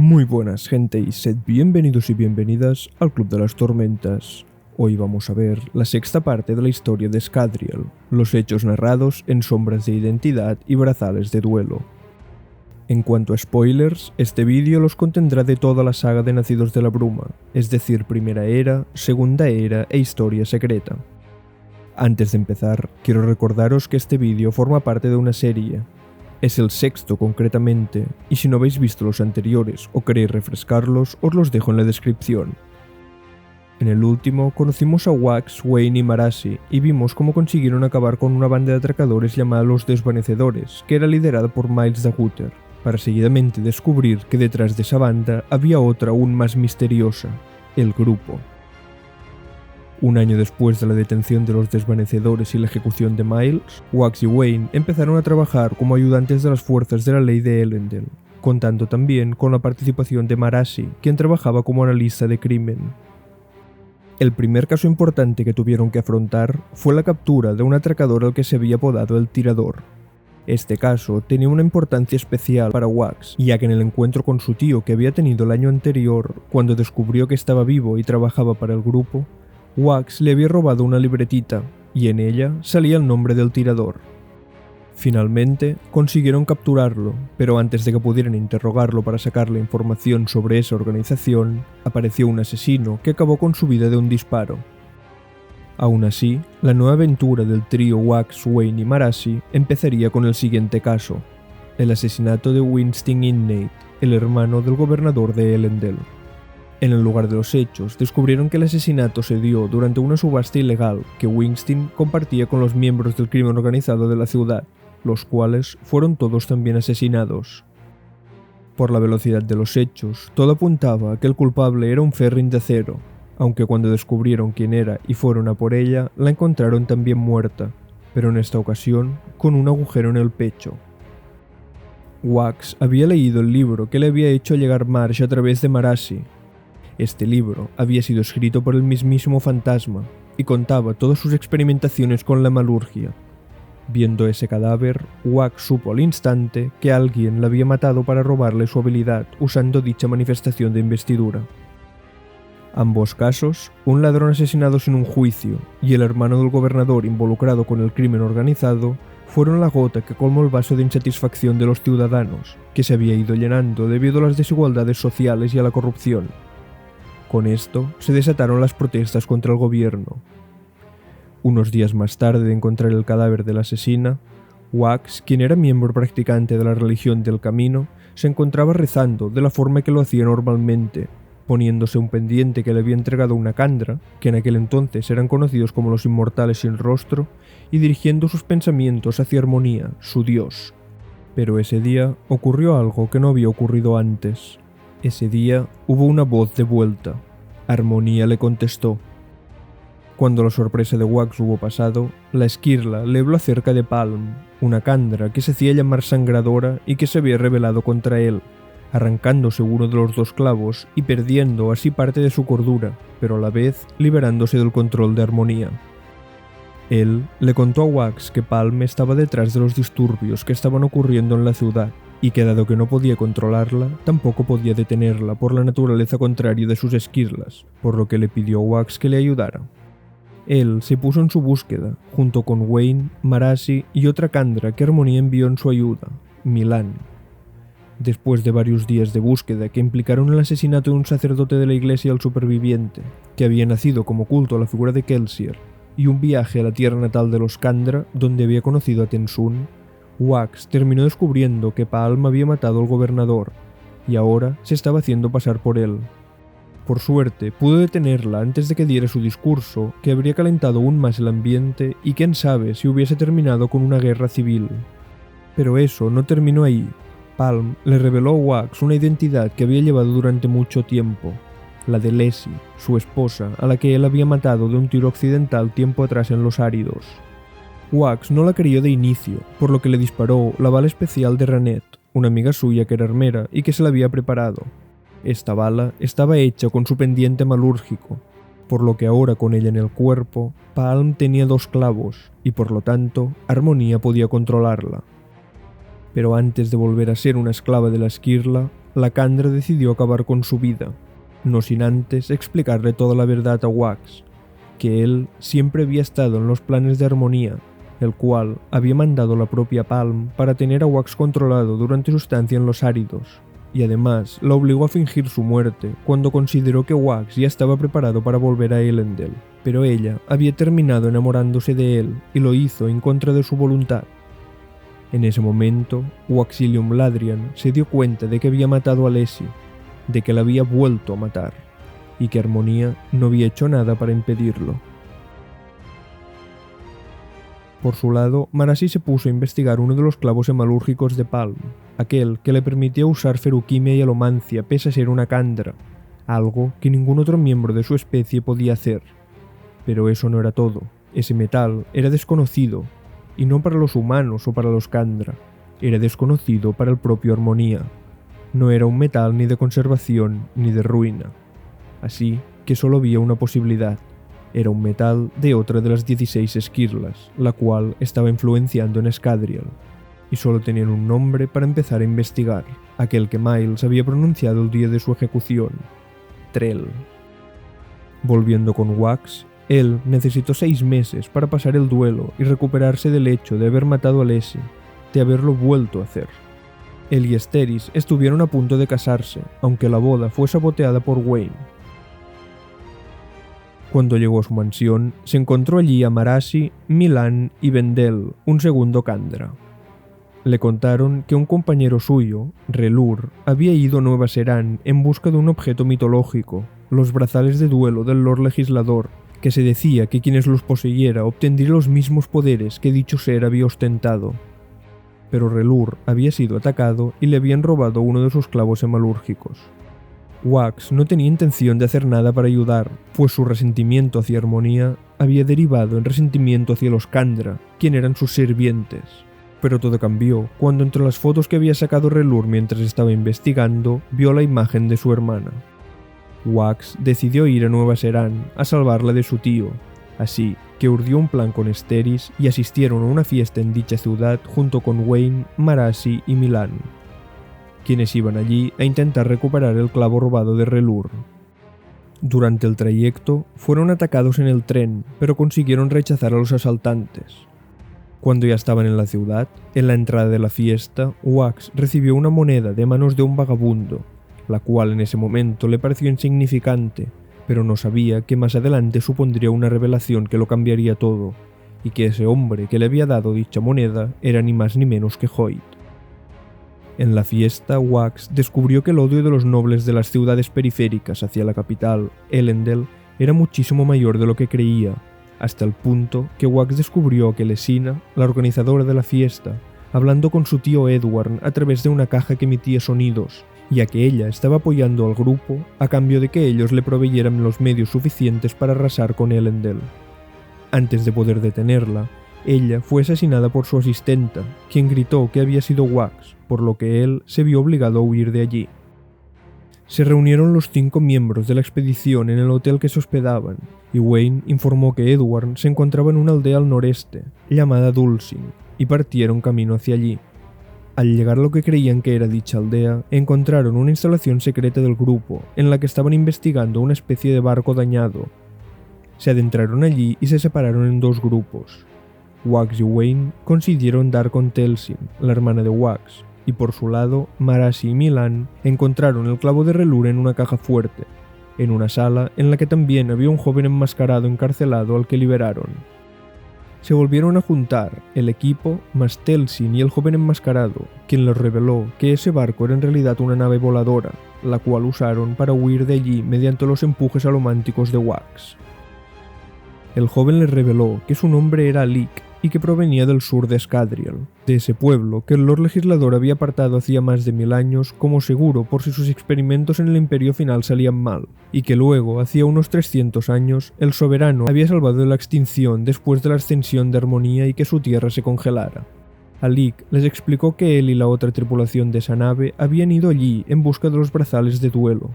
Muy buenas gente y sed bienvenidos y bienvenidas al Club de las Tormentas. Hoy vamos a ver la sexta parte de la historia de Scadrial, los hechos narrados en Sombras de Identidad y Brazales de Duelo. En cuanto a spoilers, este vídeo los contendrá de toda la saga de Nacidos de la Bruma, es decir, Primera Era, Segunda Era e Historia Secreta. Antes de empezar, quiero recordaros que este vídeo forma parte de una serie. Es el sexto concretamente, y si no habéis visto los anteriores o queréis refrescarlos, os los dejo en la descripción. En el último conocimos a Wax, Wayne y Marasi y vimos cómo consiguieron acabar con una banda de atracadores llamada los Desvanecedores, que era liderada por Miles Daguter, para seguidamente descubrir que detrás de esa banda había otra aún más misteriosa, el Grupo. Un año después de la detención de los Desvanecedores y la ejecución de Miles, Wax y Wayne empezaron a trabajar como ayudantes de las fuerzas de la ley de Elendel, contando también con la participación de Marasi, quien trabajaba como analista de crimen. El primer caso importante que tuvieron que afrontar fue la captura de un atracador al que se había apodado el Tirador. Este caso tenía una importancia especial para Wax, ya que en el encuentro con su tío que había tenido el año anterior, cuando descubrió que estaba vivo y trabajaba para el grupo, Wax le había robado una libretita, y en ella salía el nombre del tirador. Finalmente, consiguieron capturarlo, pero antes de que pudieran interrogarlo para sacarle información sobre esa organización, apareció un asesino que acabó con su vida de un disparo. Aún así, la nueva aventura del trío Wax, Wayne y Marasi empezaría con el siguiente caso, el asesinato de Winston Innate, el hermano del gobernador de Elendel. En el lugar de los hechos, descubrieron que el asesinato se dio durante una subasta ilegal que Winston compartía con los miembros del crimen organizado de la ciudad, los cuales fueron todos también asesinados. Por la velocidad de los hechos, todo apuntaba a que el culpable era un Ferrin de acero, aunque cuando descubrieron quién era y fueron a por ella, la encontraron también muerta, pero en esta ocasión con un agujero en el pecho. Wax había leído el libro que le había hecho llegar Marsh a través de Marasi. Este libro había sido escrito por el mismísimo fantasma y contaba todas sus experimentaciones con la malurgia. Viendo ese cadáver, Wax supo al instante que alguien la había matado para robarle su habilidad usando dicha manifestación de investidura. Ambos casos, un ladrón asesinado sin un juicio y el hermano del gobernador involucrado con el crimen organizado, fueron la gota que colmó el vaso de insatisfacción de los ciudadanos, que se había ido llenando debido a las desigualdades sociales y a la corrupción. Con esto, se desataron las protestas contra el gobierno. Unos días más tarde de encontrar el cadáver de la asesina, Wax, quien era miembro practicante de la religión del camino, se encontraba rezando de la forma que lo hacía normalmente, poniéndose un pendiente que le había entregado una Kandra, que en aquel entonces eran conocidos como los inmortales sin rostro, y dirigiendo sus pensamientos hacia Armonía, su dios. Pero ese día ocurrió algo que no había ocurrido antes. Ese día hubo una voz de vuelta. Armonía le contestó. Cuando la sorpresa de Wax hubo pasado, la esquirla le habló acerca de Palm, una Kandra que se hacía llamar Sangradora y que se había rebelado contra él, arrancándose uno de los dos clavos y perdiendo así parte de su cordura, pero a la vez liberándose del control de Armonía. Él le contó a Wax que Palm estaba detrás de los disturbios que estaban ocurriendo en la ciudad, y que dado que no podía controlarla, tampoco podía detenerla por la naturaleza contraria de sus esquirlas, por lo que le pidió a Wax que le ayudara. Él se puso en su búsqueda, junto con Wayne, Marasi y otra Kandra que Armonía envió en su ayuda, Milan. Después de varios días de búsqueda que implicaron el asesinato de un sacerdote de la iglesia al superviviente, que había nacido como culto a la figura de Kelsier, y un viaje a la tierra natal de los Kandra, donde había conocido a Tensun, Wax terminó descubriendo que Palm había matado al gobernador, y ahora se estaba haciendo pasar por él. Por suerte, pudo detenerla antes de que diera su discurso, que habría calentado aún más el ambiente y quién sabe si hubiese terminado con una guerra civil. Pero eso no terminó ahí. Palm le reveló a Wax una identidad que había llevado durante mucho tiempo, la de Lessie, su esposa, a la que él había matado de un tiro occidental tiempo atrás en los Áridos. Wax no la creyó de inicio, por lo que le disparó la bala especial de Ranet, una amiga suya que era armera y que se la había preparado. Esta bala estaba hecha con su pendiente malúrgico, por lo que ahora con ella en el cuerpo, Palm tenía 2 clavos y por lo tanto Armonía podía controlarla. Pero antes de volver a ser una esclava de la esquirla, la Kandra decidió acabar con su vida, no sin antes explicarle toda la verdad a Wax, que él siempre había estado en los planes de Armonía, el cual había mandado la propia Palm para tener a Wax controlado durante su estancia en los Áridos, y además la obligó a fingir su muerte cuando consideró que Wax ya estaba preparado para volver a Elendel, pero ella había terminado enamorándose de él y lo hizo en contra de su voluntad. En ese momento, Waxilium Ladrian se dio cuenta de que había matado a Lessie, de que la había vuelto a matar, y que Armonía no había hecho nada para impedirlo. Por su lado, Marasi se puso a investigar uno de los clavos hemalúrgicos de Palm, aquel que le permitía usar feruquimia y alomancia pese a ser una Kandra, algo que ningún otro miembro de su especie podía hacer. Pero eso no era todo, ese metal era desconocido, y no para los humanos o para los Kandra, era desconocido para el propio Armonía. No era un metal ni de conservación ni de ruina. Así que solo había una posibilidad. Era un metal de otra de las 16 esquirlas, la cual estaba influenciando en Scadrial. Y solo tenían un nombre para empezar a investigar, aquel que Miles había pronunciado el día de su ejecución: Trell. Volviendo con Wax, él necesitó 6 meses para pasar el duelo y recuperarse del hecho de haber matado a Lessie, de haberlo vuelto a hacer. Él y Steris estuvieron a punto de casarse, aunque la boda fue saboteada por Wayne. Cuando llegó a su mansión, se encontró allí a Marasi, Milan y Vendel, un segundo Kandra. Le contaron que un compañero suyo, Relur, había ido a Nueva Serán en busca de un objeto mitológico, los brazales de duelo del Lord Legislador, que se decía que quienes los poseyera obtendría los mismos poderes que dicho ser había ostentado. Pero Relur había sido atacado y le habían robado uno de sus clavos hemalúrgicos. Wax no tenía intención de hacer nada para ayudar, pues su resentimiento hacia Armonía había derivado en resentimiento hacia los Kandra, quien eran sus sirvientes. Pero todo cambió cuando entre las fotos que había sacado Relur mientras estaba investigando, vio la imagen de su hermana. Wax decidió ir a Nueva Serán a salvarla de su tío, así que urdió un plan con Steris y asistieron a una fiesta en dicha ciudad junto con Wayne, Marasi y Milan, quienes iban allí a intentar recuperar el clavo robado de Relur. Durante el trayecto, fueron atacados en el tren, pero consiguieron rechazar a los asaltantes. Cuando ya estaban en la ciudad, en la entrada de la fiesta, Wax recibió una moneda de manos de un vagabundo, la cual en ese momento le pareció insignificante, pero no sabía que más adelante supondría una revelación que lo cambiaría todo, y que ese hombre que le había dado dicha moneda era ni más ni menos que Hoyt. En la fiesta, Wax descubrió que el odio de los nobles de las ciudades periféricas hacia la capital, Elendel, era muchísimo mayor de lo que creía, hasta el punto que Wax descubrió que Lesina, la organizadora de la fiesta, hablando con su tío Edward a través de una caja que emitía sonidos, ya que ella estaba apoyando al grupo a cambio de que ellos le proveyeran los medios suficientes para arrasar con Elendel. Antes de poder detenerla, ella fue asesinada por su asistenta, quien gritó que había sido Wax, por lo que él se vio obligado a huir de allí. Se reunieron los 5 miembros de la expedición en el hotel que se hospedaban, y Wayne informó que Edward se encontraba en una aldea al noreste, llamada Dulcin, y partieron camino hacia allí. Al llegar a lo que creían que era dicha aldea, encontraron una instalación secreta del grupo, en la que estaban investigando una especie de barco dañado. Se adentraron allí y se separaron en 2 grupos. Wax y Wayne consiguieron dar con Telsin, la hermana de Wax, y por su lado, Marasi y Milan encontraron el clavo de Relur en una caja fuerte, en una sala en la que también había un joven enmascarado encarcelado al que liberaron. Se volvieron a juntar, el equipo, más Telsin y el joven enmascarado, quien les reveló que ese barco era en realidad una nave voladora, la cual usaron para huir de allí mediante los empujes alománticos de Wax. El joven les reveló que su nombre era Alik y que provenía del sur de Scadrial, de ese pueblo que el Lord Legislador había apartado hacía más de 1000 años como seguro por si sus experimentos en el Imperio final salían mal, y que luego, hacía unos 300 años, el soberano había salvado de la extinción después de la ascensión de Armonía y que su tierra se congelara. Alik les explicó que él y la otra tripulación de esa nave habían ido allí en busca de los brazales de duelo,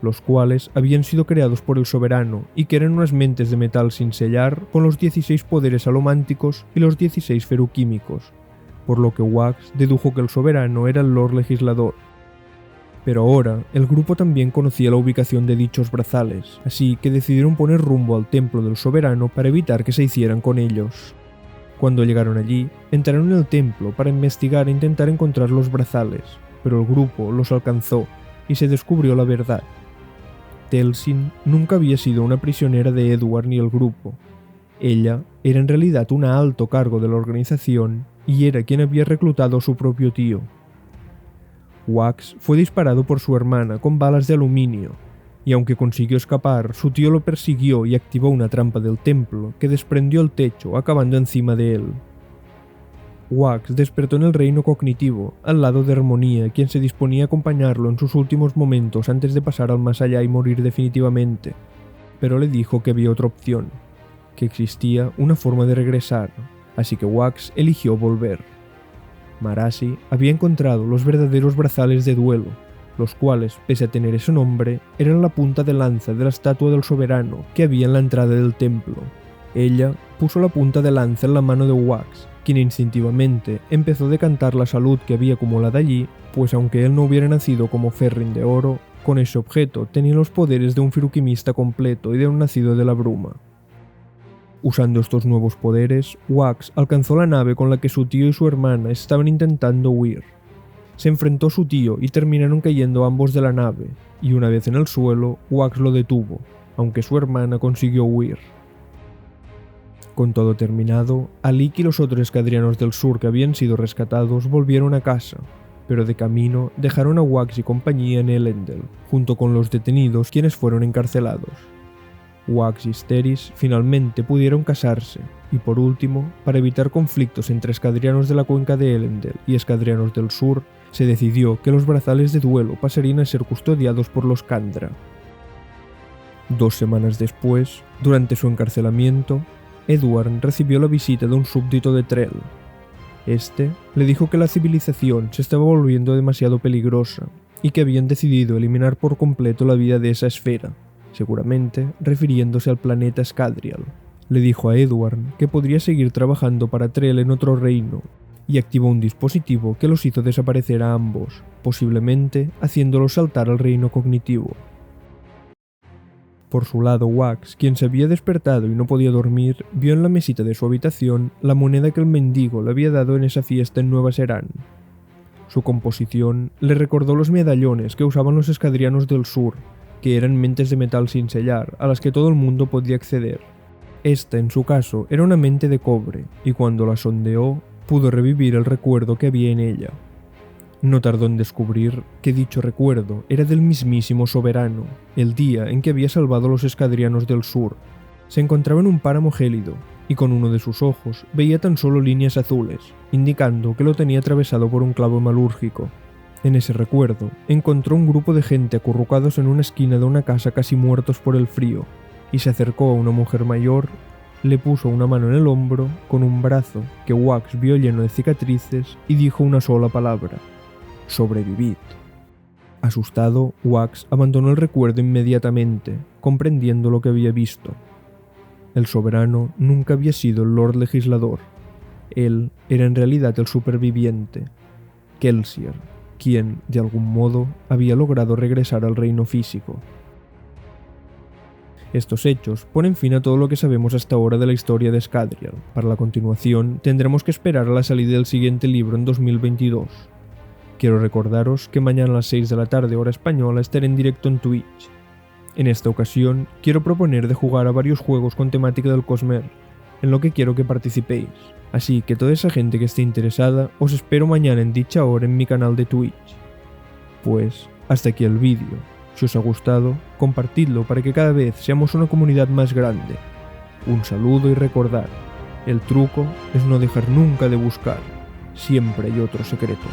los cuales habían sido creados por el soberano y que eran unas mentes de metal sin sellar con los 16 poderes alománticos y los 16 feruquímicos, por lo que Wax dedujo que el soberano era el Lord Legislador. Pero ahora el grupo también conocía la ubicación de dichos brazales, así que decidieron poner rumbo al templo del soberano para evitar que se hicieran con ellos. Cuando llegaron allí, entraron en el templo para investigar e intentar encontrar los brazales, pero el grupo los alcanzó y se descubrió la verdad. Telsin nunca había sido una prisionera de Edward ni el grupo. Ella era en realidad un alto cargo de la organización y era quien había reclutado a su propio tío. Wax fue disparado por su hermana con balas de aluminio, y aunque consiguió escapar, su tío lo persiguió y activó una trampa del templo que desprendió el techo, acabando encima de él. Wax despertó en el reino cognitivo, al lado de Armonía, quien se disponía a acompañarlo en sus últimos momentos antes de pasar al más allá y morir definitivamente, pero le dijo que había otra opción, que existía una forma de regresar, así que Wax eligió volver. Marasi había encontrado los verdaderos brazales de duelo, los cuales, pese a tener ese nombre, eran la punta de lanza de la estatua del soberano que había en la entrada del templo. Ella puso la punta de lanza en la mano de Wax, quien instintivamente empezó a decantar la salud que había acumulada allí, pues aunque él no hubiera nacido como Ferrin de oro, con ese objeto tenía los poderes de un firuquimista completo y de un nacido de la bruma. Usando estos nuevos poderes, Wax alcanzó la nave con la que su tío y su hermana estaban intentando huir. Se enfrentó a su tío y terminaron cayendo ambos de la nave, y una vez en el suelo, Wax lo detuvo, aunque su hermana consiguió huir. Con todo terminado, Alik y los otros escadrianos del sur que habían sido rescatados volvieron a casa, pero de camino dejaron a Wax y compañía en Elendel, junto con los detenidos quienes fueron encarcelados. Wax y Steris finalmente pudieron casarse, y por último, para evitar conflictos entre escadrianos de la cuenca de Elendel y escadrianos del sur, se decidió que los brazales de duelo pasarían a ser custodiados por los Kandra. 2 semanas después, durante su encarcelamiento, Edward recibió la visita de un súbdito de Trell. Este le dijo que la civilización se estaba volviendo demasiado peligrosa y que habían decidido eliminar por completo la vida de esa esfera, seguramente refiriéndose al planeta Scadrial. Le dijo a Edward que podría seguir trabajando para Trell en otro reino, y activó un dispositivo que los hizo desaparecer a ambos, posiblemente haciéndolos saltar al reino cognitivo. Por su lado, Wax, quien se había despertado y no podía dormir, vio en la mesita de su habitación la moneda que el mendigo le había dado en esa fiesta en Nueva Serán. Su composición le recordó los medallones que usaban los escadrianos del sur, que eran mentes de metal sin sellar, a las que todo el mundo podía acceder. Esta, en su caso, era una mente de cobre, y cuando la sondeó, pudo revivir el recuerdo que había en ella. No tardó en descubrir que dicho recuerdo era del mismísimo soberano, el día en que había salvado a los escadrianos del sur. Se encontraba en un páramo gélido, y con uno de sus ojos veía tan solo líneas azules, indicando que lo tenía atravesado por un clavo malúrgico. En ese recuerdo, encontró un grupo de gente acurrucados en una esquina de una casa casi muertos por el frío, y se acercó a una mujer mayor, le puso una mano en el hombro con un brazo que Wax vio lleno de cicatrices y dijo una sola palabra: «Sobrevivid». Asustado, Wax abandonó el recuerdo inmediatamente, comprendiendo lo que había visto. El soberano nunca había sido el Lord Legislador. Él era en realidad el superviviente, Kelsier, quien, de algún modo, había logrado regresar al reino físico. Estos hechos ponen fin a todo lo que sabemos hasta ahora de la historia de Scadrial. Para la continuación, tendremos que esperar a la salida del siguiente libro en 2022. Quiero recordaros que mañana a las 6 de la tarde hora española estaré en directo en Twitch. En esta ocasión, quiero proponer de jugar a varios juegos con temática del Cosmer, en lo que quiero que participéis. Así que toda esa gente que esté interesada, os espero mañana en dicha hora en mi canal de Twitch. Pues, hasta aquí el vídeo. Si os ha gustado, compartidlo para que cada vez seamos una comunidad más grande. Un saludo y recordad, el truco es no dejar nunca de buscar, siempre hay otro secreto.